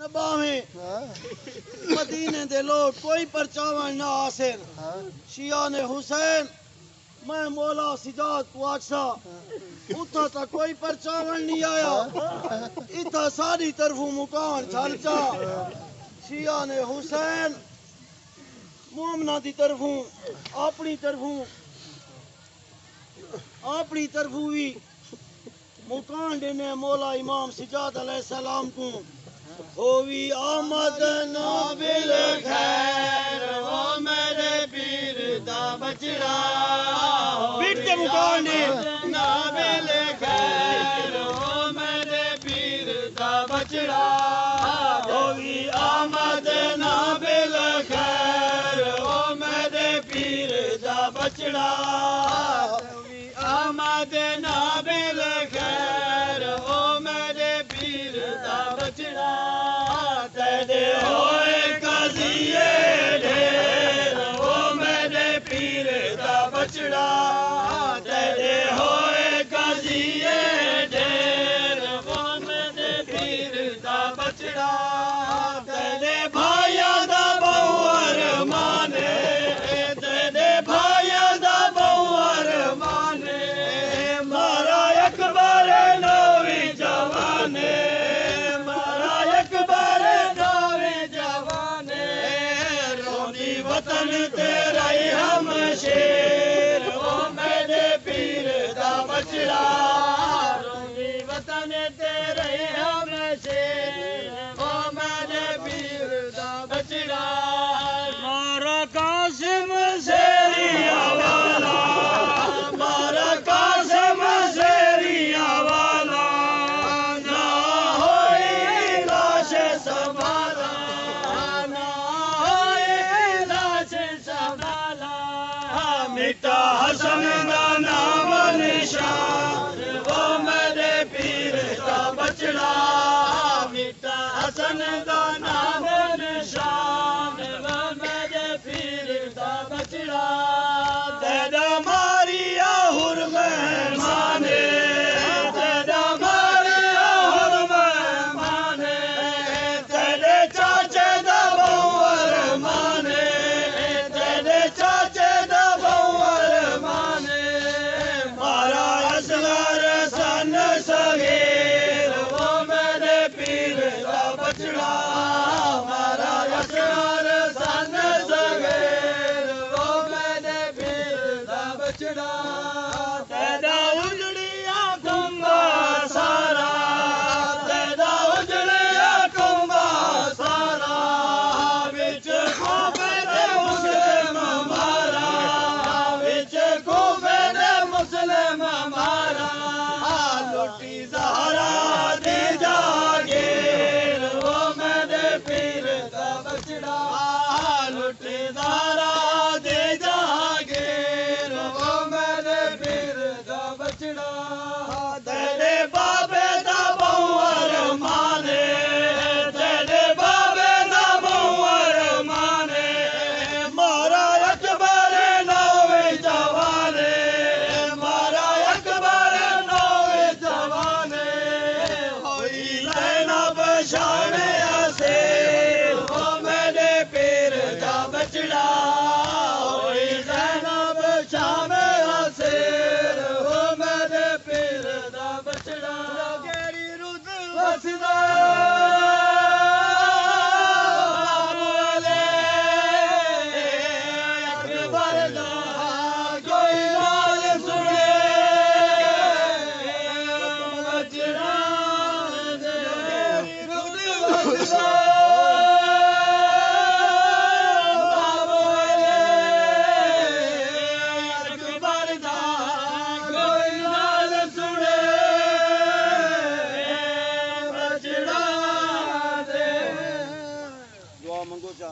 नबावे मदीने दे लोग कोई परचावन ना हासिल शिया ने हुसैन मैं मौला सिजाद वादशाह उथा तक कोई परचावन नहीं आया इथा सारी तरफों मुकान चलचा शिया ने हुसैन मोमना दी तरफों अपनी तरफों भी मुकान देने मौला इमाम सिजाद अलैहिस्सलाम को होवी आमद नाबिल खैर वो मेरे पीर दा बचड़ा बिट मुकान दे नाबिल खैर वो मेरे पीर दा बचड़ा होवी आमद नाबिल खैर वो मेरे पीर दा बचड़ा होवी आमद नाबिल खैर वो मेरे पीर दा बचड़ा तेरे होए कज़िए ढेर वो मेरे पीर दा बचड़ा तेरे होए कज़िए ढेर वो मेरे पीर दा बचड़ा तेरे भाइया दा बहुअर माने तेरे भाइया दा बहुअर माने मारा अकबर नवी जवाने वतन तेरा ही हम शेर वो मेरे पीर दा बचड़ा रोंदी वतन तेरा ही हम शेर वो मेरे पीर दा बचड़ा मारा कासिम शेरिया वाला मारा कासिम शेरिया वाला ना होई लाश संभाला मिटा हसन दा नाम निशान वो मेरे पीर दा बचड़ा मिटा हसन दा नाम निशान वो मेरे पीर दा बचड़ा तेरा मारिया हुर मेहमाने तेरा मारिया हुर मेहमाने तेरे चाचे दा बहुअर माने तेरे चाचे सगीर वो मेरे पीर दा बचड़ा मारा असगर सन सगीर वो मेरे पीर दा बचड़ा तेरा उजड़िया कुंभा सारा तेरा उजड़िया कुंभा सारा विच खूबे दे मुस्लिम मारा विच खूबे दे मुस्लिम मारा लुटी ज़हरा दे जागीर वो मेरे पीर दा बचड़ा लुटी ज़हरा दे जागीर वो मेरे पीर दा बचड़ा तेरे बाबे दा बहुअर माने तेरे बाबे दा बहुअर माने मारा अकबर नवे जवाने मारा अकबर शाने आसे वो मेरे पीर दा बचड़ा होई ज़ैनब शाने आसे वो मेरे पीर दा बचड़ा गेरी रुद वसदा अकबर दा कोई नाल सुने बचड़ा मंगो चा